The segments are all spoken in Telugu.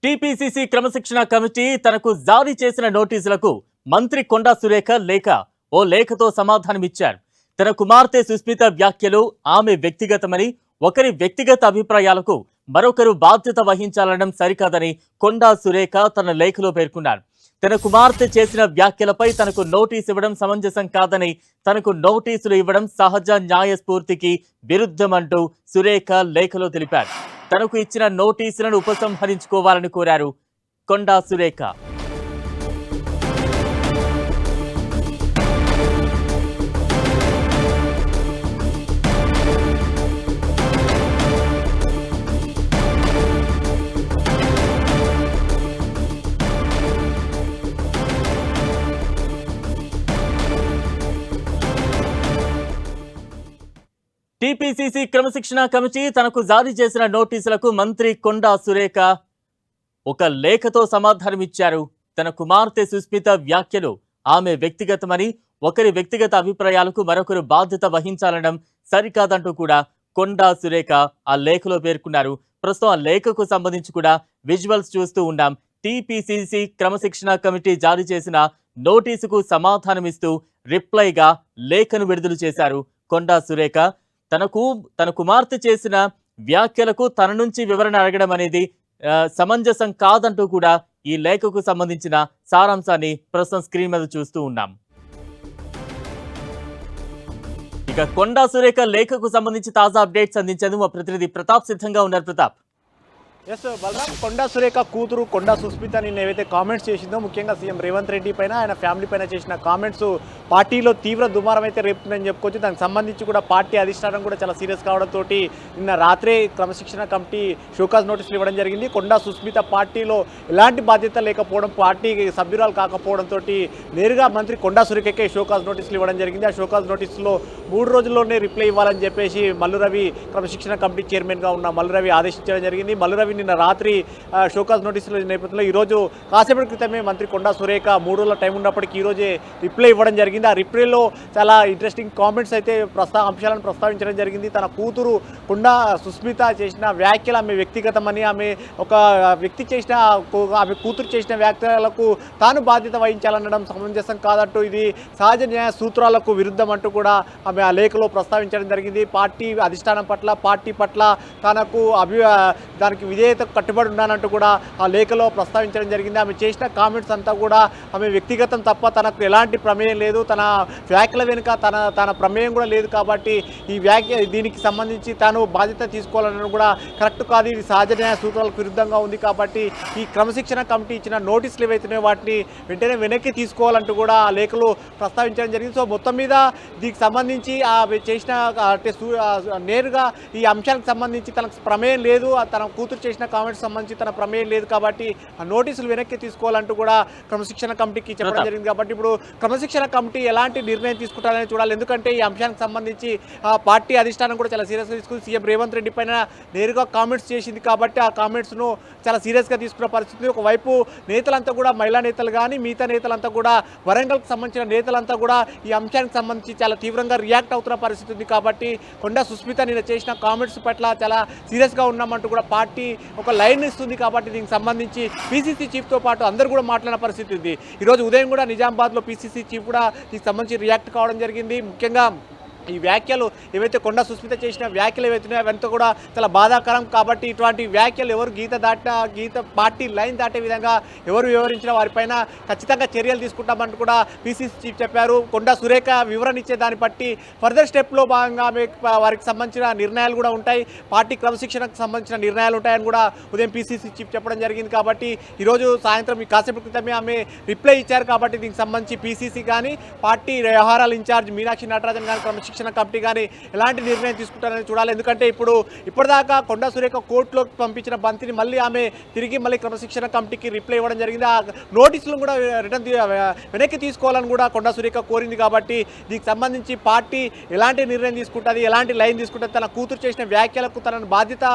టీపీసీసీ క్రమశిక్షణ కమిటీ తనకు జారీ చేసిన నోటీసులకు మంత్రి కొండా సురేఖ ఓ లేఖతో సమాధానమిచ్చారు. తన కుమార్తె సుస్మిత వ్యాఖ్యలు ఆమె వ్యక్తిగతమని, ఒకరి వ్యక్తిగత అభిప్రాయాలకు మరొకరు బాధ్యత వహించాలనడం సరికాదని కొండా సురేఖ తన లేఖలో పేర్కొన్నారు. తన కుమార్తె చేసిన వ్యాఖ్యలపై తనకు నోటీసు ఇవ్వడం సమంజసం కాదని, తనకు నోటీసులు ఇవ్వడం సహజ న్యాయ స్ఫూర్తికి విరుద్ధమంటూ సురేఖ లేఖలో తెలిపారు. తనకు ఇచ్చిన నోటీసులను ఉపసంహరించుకోవాలని కోరారు కొండా సురేఖ. టీపీసీసీ క్రమశిక్షణ కమిటీ తనకు జారీ చేసిన నోటీసులకు మంత్రి కొండా సురేఖ ఒక లేఖతో సమాధానమిచ్చారు. తన కుమార్తె సుస్మిత వ్యాఖ్యలు ఆమె వ్యక్తిగతమని, ఒకరి వ్యక్తిగత అభిప్రాయాలకు మరొకరు బాధ్యత వహించాలనడం సరికాదంటూ కూడా కొండా సురేఖ ఆ లేఖలో పేర్కొన్నారు. ప్రస్తుతం ఆ లేఖకు సంబంధించి కూడా విజువల్స్ చూస్తూ ఉన్నాం. టీపీసీసీ క్రమశిక్షణ కమిటీ జారీ చేసిన నోటీసుకు సమాధానమిస్తూ రిప్లైగా లేఖను విడుదల చేశారు కొండా సురేఖ. తన కుమార్తె చేసిన వ్యాఖ్యలకు తన నుంచి వివరణ అడగడం అనేది సమంజసం కాదంటూ కూడా ఈ లేఖకు సంబంధించిన సారాంశాన్ని ప్రస్తుతం స్క్రీన్ మీద చూస్తూ ఉన్నాం. ఇక కొండా సురేఖ లేఖకు సంబంధించి తాజా అప్డేట్స్ అందించేందుకు మా ప్రతినిధి ప్రతాప్ సిద్ధంగా ఉన్నారు. ప్రతాప్. ఎస్ బలరాం, కొండా సురేఖ కూతురు కొండా సుస్మిత నిన్న ఏవైతే కామెంట్స్ చేసిందో, ముఖ్యంగా సీఎం రేవంత్ రెడ్డి పైన, ఆయన ఫ్యామిలీ పైన చేసిన కామెంట్స్ పార్టీలో తీవ్ర దుమారం అయితే రేపుతుందని చెప్పుకోవచ్చు. దానికి సంబంధించి కూడా పార్టీ అధిష్టానం కూడా చాలా సీరియస్ కావడంతో నిన్న రాత్రే క్రమశిక్షణ కమిటీ షోకాజ్ నోటీసులు ఇవ్వడం జరిగింది. కొండా సుస్మిత పార్టీలో ఎలాంటి బాధ్యత లేకపోవడం, పార్టీ సభ్యురాలు కాకపోవడంతో నేరుగా మంత్రి కొండా సురేఖకే షోకాజ్ నోటీసులు ఇవ్వడం జరిగింది. ఆ షోకాజ్ నోటీసులో 3 రోజుల్లోనే రిప్లై ఇవ్వాలని చెప్పేసి మల్లు రవి, క్రమశిక్షణ కమిటీ చైర్మన్గా ఉన్న మల్లు రవి ఆదేశించడం జరిగింది. మల్లు రవి నిన్న రాత్రి షోకాజ్ నోటీసుల నేపథ్యంలో ఈరోజు కాసేపటి క్రితమే మంత్రి కొండా సురేఖ 3 రోజుల టైం ఉన్నప్పటికీ ఈరోజే రిప్లై ఇవ్వడం జరిగింది. ఆ రిప్లైలో చాలా ఇంట్రెస్టింగ్ కామెంట్స్ అయితే అంశాలను ప్రస్తావించడం జరిగింది. తన కూతురు కొండా సుస్మిత చేసిన వ్యాఖ్యలు ఆమె వ్యక్తిగతమని, ఆమె ఒక వ్యక్తి చేసిన, ఆమె కూతురు చేసిన వ్యాఖ్యలకు తాను బాధ్యత వహించాలనడం సమంజసం కాదంటూ, ఇది సహజ న్యాయ సూత్రాలకు విరుద్ధం అంటూ కూడా ఆమె ఆ లేఖలో ప్రస్తావించడం జరిగింది. పార్టీ అధిష్టానం పట్ల, పార్టీ పట్ల తనకు దానికి విధేయతకు కట్టుబడి ఉన్నానంటూ కూడా ఆ లేఖలో ప్రస్తావించడం జరిగింది. ఆమె చేసిన కామెంట్స్ అంతా కూడా ఆమె వ్యక్తిగతం తప్ప తనకు ఎలాంటి ప్రమేయం లేదు, తన వ్యాఖ్యల వెనుక తన ప్రమేయం కూడా లేదు. కాబట్టి దీనికి సంబంధించి తాను బాధ్యత తీసుకోవాలనడం కూడా కరెక్ట్ కాదు, ఇది సహజ న్యాయ సూత్రాలకు విరుద్ధంగా ఉంది. కాబట్టి ఈ క్రమశిక్షణ కమిటీ ఇచ్చిన నోటీసులు ఏవైతున్నాయో వాటిని వెంటనే వెనక్కి తీసుకోవాలంటూ కూడా ఆ లేఖలో ప్రస్తావించడం జరిగింది. సో మొత్తం మీద దీనికి సంబంధించి చేసిన నేరుగా ఈ అంశానికి సంబంధించి తనకు ప్రమేయం లేదు, తన కూతురు చేసిన కామెంట్స్ సంబంధించి తన ప్రమేయం లేదు. కాబట్టి ఆ నోటీసులు వెనక్కి తీసుకోవాలంటూ కూడా క్రమశిక్షణ కమిటీకి చెప్పడం జరిగింది. కాబట్టి ఇప్పుడు క్రమశిక్షణ కమిటీ ఎలాంటి నిర్ణయం తీసుకుంటారని చూడాలి. ఎందుకంటే ఈ అంశానికి సంబంధించి పార్టీ అధిష్టానం కూడా చాలా సీరియస్గా తీసుకుని సీఎం రేవంత్ రెడ్డి పైన నేరుగా కామెంట్స్ చేసింది. కాబట్టి ఆ కామెంట్స్ను చాలా సీరియస్గా తీసుకున్న పరిస్థితి. ఒకవైపు నేతలంతా కూడా, మహిళా నేతలు కానీ మిగతా నేతలంతా కూడా, వరంగల్కి సంబంధించిన నేతలంతా కూడా ఈ అంశానికి సంబంధించి చాలా తీవ్రంగా రియాక్ట్ అవుతున్న పరిస్థితి ఉంది. కాబట్టి కొండా సుస్మిత నిన్న చేసిన కామెంట్స్ పట్ల చాలా సీరియస్గా ఉన్నామంటూ కూడా పార్టీ ఒక లైన్ ఇస్తుంది. కాబట్టి దీనికి సంబంధించి పీసీసీ చీఫ్తో పాటు అందరూ కూడా మాట్లాడిన పరిస్థితి ఉంది. ఈరోజు ఉదయం కూడా నిజామాబాద్లో పీసీసీ చీఫ్ కూడా దీనికి సంబంధించి రియాక్ట్ కావడం జరిగింది. ముఖ్యంగా ఈ వ్యాఖ్యలు ఏవైతే కొండా సుస్మిత చేసిన వ్యాఖ్యలు ఏవైతున్నాయో అవంతా కూడా చాలా బాధాకరం. కాబట్టి ఇటువంటి వ్యాఖ్యలు ఎవరు గీత పార్టీ లైన్ దాటే విధంగా ఎవరు వివరించినా వారిపైన ఖచ్చితంగా చర్యలు తీసుకుంటామంటూ కూడా పీసీసీ చీఫ్ చెప్పారు. కొండా సురేఖ వివరణ ఇచ్చే దాన్ని బట్టి ఫర్దర్ స్టెప్లో భాగంగా వారికి సంబంధించిన నిర్ణయాలు కూడా ఉంటాయి, పార్టీ క్రమశిక్షణకు సంబంధించిన నిర్ణయాలు ఉంటాయని కూడా ఉదయం పీసీసీ చీఫ్ చెప్పడం జరిగింది. కాబట్టి ఈరోజు సాయంత్రం కాసేపటి క్రితమే ఆమె రిప్లై ఇచ్చారు. కాబట్టి దీనికి సంబంధించి పీసీసీ కానీ, పార్టీ వ్యవహారాల ఇన్ఛార్జ్ మీనాక్షి నటరాజన్ కానీ, క్రమశిక్షణ కమిటీ కానీ ఎలాంటి నిర్ణయం తీసుకుంటారని చూడాలి. ఎందుకంటే ఇప్పటిదాకా కొండా సురేఖ కోర్టులోకి పంపించిన బంతిని మళ్ళీ క్రమశిక్షణ కమిటీకి రిప్లై ఇవ్వడం జరిగింది. ఆ నోటీసులను కూడా వెనక్కి తీసుకోవాలని కూడా కొండా సురేఖ కోరింది. కాబట్టి దీనికి సంబంధించి పార్టీ ఎలాంటి నిర్ణయం తీసుకుంటుంది, ఎలాంటి లైన్ తీసుకుంటుంది, తన కూతురు చేసిన వ్యాఖ్యలకు తనను బాధ్యత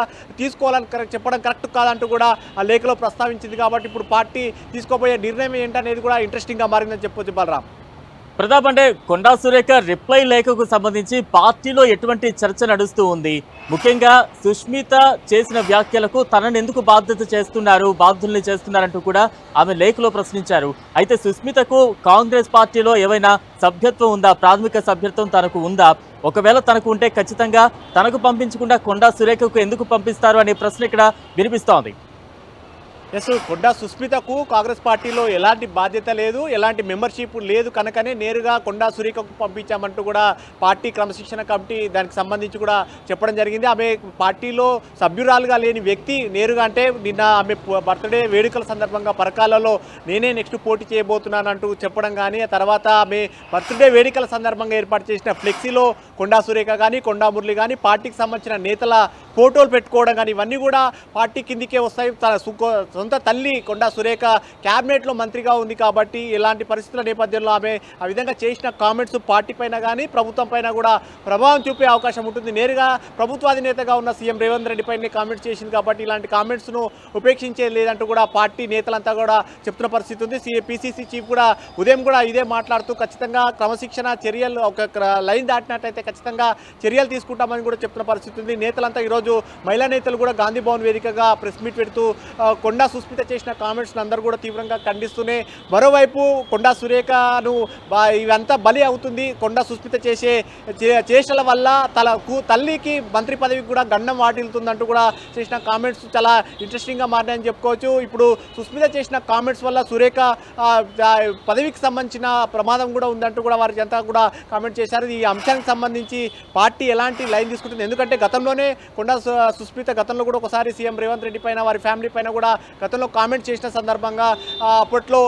తీసుకోవాలని చెప్పడం కరెక్ట్ కాదంటూ కూడా ఆ లేఖలో ప్రస్తావించింది. కాబట్టి ఇప్పుడు పార్టీ తీసుకోబోయే నిర్ణయం ఏంటనేది కూడా ఇంట్రెస్టింగ్గా మారిందని చెప్పొచ్చు బలరాం. ప్రతాప్, అంటే కొండా సురేఖ రిప్లై లేఖకు సంబంధించి పార్టీలో ఎటువంటి చర్చ నడుస్తూ ఉంది? ముఖ్యంగా సుష్మిత చేసిన వ్యాఖ్యలకు తనను ఎందుకు బాధ్యుల్ని చేస్తున్నారంటూ కూడా ఆమె లేఖలో ప్రశ్నించారు. అయితే సుష్మితకు కాంగ్రెస్ పార్టీలో ఏవైనా సభ్యత్వం ఉందా? ప్రాథమిక సభ్యత్వం తనకు ఉందా? ఒకవేళ తనకు ఉంటే ఖచ్చితంగా తనకు పంపించకుండా కొండా సురేఖకు ఎందుకు పంపిస్తారు అనే ప్రశ్న ఇక్కడ వినిపిస్తోంది. ఎస్, కొండా సుస్మితకు కాంగ్రెస్ పార్టీలో ఎలాంటి బాధ్యత లేదు, ఎలాంటి మెంబర్షిప్ లేదు కనుకనే నేరుగా కొండా సురేఖకు పంపించామంటూ కూడా పార్టీ క్రమశిక్షణ కమిటీ దానికి సంబంధించి కూడా చెప్పడం జరిగింది. ఆమె పార్టీలో సభ్యురాలుగా లేని వ్యక్తి నేరుగా, అంటే నిన్న ఆమె బర్త్డే వేడుకల సందర్భంగా పరకాలలో నేనే నెక్స్ట్ పోటీ చేయబోతున్నానంటూ చెప్పడం కానీ, ఆ తర్వాత ఆమె బర్త్డే వేడుకల సందర్భంగా ఏర్పాటు చేసిన ఫ్లెక్సీలో కొండా సురేఖ కానీ కొండా మురళి కానీ పార్టీకి సంబంధించిన నేతల ఫోటోలు పెట్టుకోవడం కానీ ఇవన్నీ కూడా పార్టీ కిందికే వస్తాయి. తన సొంత తల్లి కొండా సురేఖ క్యాబినెట్లో మంత్రిగా ఉంది కాబట్టి ఇలాంటి పరిస్థితుల నేపథ్యంలో ఆమె ఆ విధంగా చేసిన కామెంట్స్ పార్టీ పైన కానీ ప్రభుత్వం పైన కూడా ప్రభావం చూపే అవకాశం ఉంటుంది. నేరుగా ప్రభుత్వాధినేతగా ఉన్న సీఎం రేవంత్ రెడ్డి పైన కామెంట్స్ చేసింది కాబట్టి ఇలాంటి కామెంట్స్ను ఉపేక్షించేది లేదంటూ కూడా పార్టీ నేతలంతా కూడా చెప్తున్న పరిస్థితి ఉంది. పీసీసీ చీఫ్ కూడా ఉదయం కూడా ఇదే మాట్లాడుతూ ఖచ్చితంగా క్రమశిక్షణ చర్యలు ఒక లైన్ దాటినట్టయితే ఖచ్చితంగా చర్యలు తీసుకుంటామని కూడా చెప్తున్న పరిస్థితి ఉంది. నేతలంతా ఈరోజు మహిళా నేతలు కూడా గాంధీ భవన్ వేదికగా ప్రెస్ మీట్ పెడుతూ కొండా సుస్మిత చేసిన కామెంట్స్ని అందరూ కూడా తీవ్రంగా ఖండిస్తూనే, మరోవైపు కొండా సురేఖను ఇవంతా బలి అవుతుంది, కొండా సుస్మిత చేష్టల వల్ల తల్లికి మంత్రి పదవికి కూడా గండం వాటిల్తుందంటూ కూడా చేసిన కామెంట్స్ చాలా ఇంట్రెస్టింగ్గా మాట్లాడని చెప్పుకోవచ్చు. ఇప్పుడు సుస్మిత చేసిన కామెంట్స్ వల్ల సురేఖ పదవికి సంబంధించిన ప్రమాదం కూడా ఉందంటూ కూడా వారికి అంతా కూడా కామెంట్ చేశారు. ఈ అంశానికి సంబంధించి పార్టీ ఎలాంటి లైన్ తీసుకుంటుంది? ఎందుకంటే గతంలోనే కొండా సుస్మిత గతంలో కూడా ఒకసారి సీఎం రేవంత్ రెడ్డి పైన వారి ఫ్యామిలీ పైన కూడా గతంలో కామెంట్ చేసిన సందర్భంగా అప్పట్లో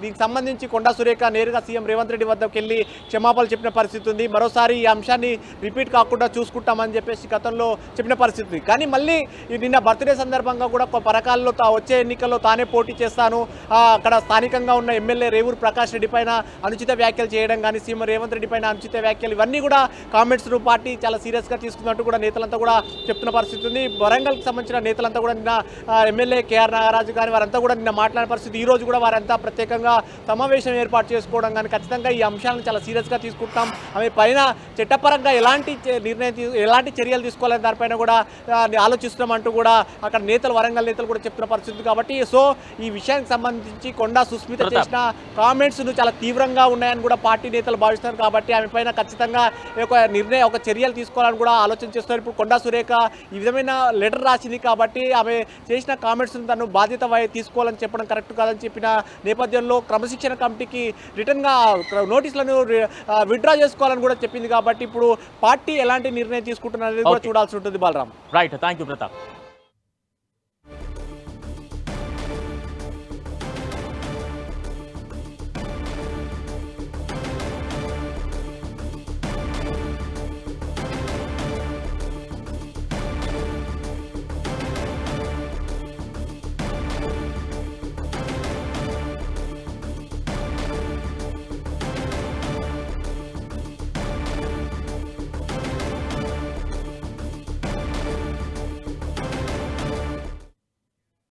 దీనికి సంబంధించి కొండా సురేఖ నేరుగా సీఎం రేవంత్ రెడ్డి వద్దకు వెళ్ళి క్షమాపణలు చెప్పిన పరిస్థితి ఉంది. మరోసారి ఈ అంశాన్ని రిపీట్ కాకుండా చూసుకుంటామని చెప్పేసి గతంలో చెప్పిన పరిస్థితి ఉంది. కానీ మళ్ళీ నిన్న బర్త్డే సందర్భంగా కూడా పరకాల్లో వచ్చే ఎన్నికల్లో తానే పోటీ చేస్తాను, అక్కడ స్థానికంగా ఉన్న ఎమ్మెల్యే రేవూరు ప్రకాష్ రెడ్డి పైన అనుచిత వ్యాఖ్యలు చేయడం కానీ, సీఎం రేవంత్ రెడ్డి పైన అనుచిత వ్యాఖ్యలు ఇవన్నీ కూడా కామెంట్స్ను పార్టీ చాలా సీరియస్గా తీసుకున్నట్టు కూడా నేతలంతా కూడా చెప్తున్న పరిస్థితి ఉంది. వరంగల్కి సంబంధించిన నేతలంతా కూడా నిన్న ఎమ్మెల్యే కేఆర్ నాగరాజు కానీ వారంతా కూడా నిన్న మాట్లాడిన పరిస్థితి. ఈ రోజు కూడా వారంతా ప్రత్యేకంగా సమావేశం ఏర్పాటు చేసుకోవడం కానీ ఖచ్చితంగా ఈ అంశాలను చాలా సీరియస్గా తీసుకుంటాం, ఆమె పైన చట్టపరంగా ఎలాంటి చర్యలు తీసుకోవాలని దానిపైన కూడా ఆలోచిస్తున్నామంటూ కూడా అక్కడ వరంగల్ నేతలు కూడా చెప్తున్న పరిస్థితి. కాబట్టి సో ఈ విషయానికి సంబంధించి కొండా సుస్మిత చేసిన కామెంట్స్ చాలా తీవ్రంగా ఉన్నాయని కూడా పార్టీ నేతలు భావిస్తున్నారు. కాబట్టి ఆమె పైన ఖచ్చితంగా ఒక చర్యలు తీసుకోవాలని కూడా ఆలోచన చేస్తున్నారు. ఇప్పుడు కొండా సురేఖ ఈ విధమైన లెటర్ రాసింది కాబట్టి ఆమె చేసిన కామెంట్స్ తను బాధ్యత తీసుకోవాలని చెప్పడం కరెక్ట్ కాదని చెప్పిన నేపథ్యంలో క్రమశిక్షణ కమిటీకి రిటర్న్గా నోటీసులను విత్డ్రా చేసుకోవాలని కూడా చెప్పింది. కాబట్టి ఇప్పుడు పార్టీ ఎలాంటి నిర్ణయం తీసుకుంటున్నది కూడా చూడాల్సి ఉంటుంది. Balaram. Right, thank you Pratap.